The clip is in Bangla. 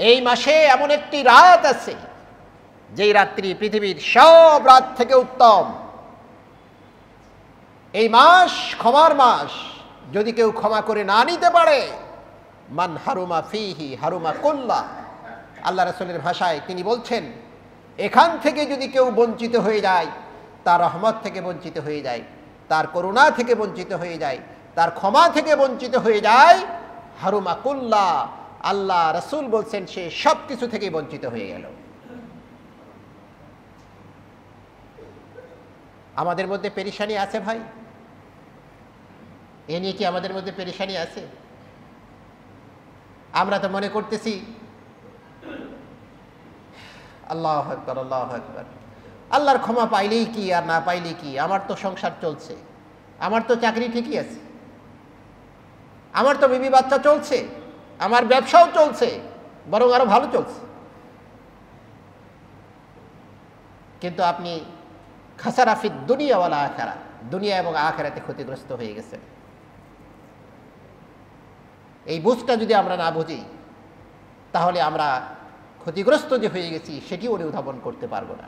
এই মাসে এমন একটি রাত আছে যেই রাত্রি পৃথিবীর সব রাত থেকে উত্তম। এই মাস ক্ষমার মাস। যদি কেউ ক্ষমা করে না নিতে পারে, মান হারুমা ফিহি হারুমা কুল্লা। আল্লাহ রাসূলের ভাষায় তিনি বলছেন, এখান থেকে যদি কেউ বঞ্চিত হয়ে যায়, তার রহমত থেকে বঞ্চিত হয়ে যায়, তার করুণা থেকে বঞ্চিত হয়ে যায়, তার ক্ষমা থেকে বঞ্চিত হয়ে যায়, হারুমা কুল্লা। আল্লাহ রাসূল বলছেন সে সব কিছু থেকে বঞ্চিত হয়ে গেল। আমাদের মধ্যে পেরেশানি আছে ভাই? এ নিয়ে কি আমাদের মধ্যে পেরেশানি আছে? আমরা তো মনে করতেছি আল্লাহু আকবার, আল্লাহু আকবার, আল্লাহর ক্ষমা পাইলেই কি আর না পাইলেই কি, আমার তো সংসার চলছে, আমার তো চাকরি ঠিকই আছে, আমার তো বিবি বাচ্চা চলছে, আমার ব্যবসাও চলছে, বরং আরো ভালো চলছে। কিন্তু আপনি খাসারা ফিদ দুনিয়া ওয়াল আখিরা, দুনিয়া এবং আখিরাতে ক্ষতিগ্রস্ত হয়ে গেছেন। এই বুঝটা যদি আমরা না বুঝি, তাহলে আমরা ক্ষতিগ্রস্ত যে হয়ে গেছি সেটি অনুধাবন করতে পারবো না।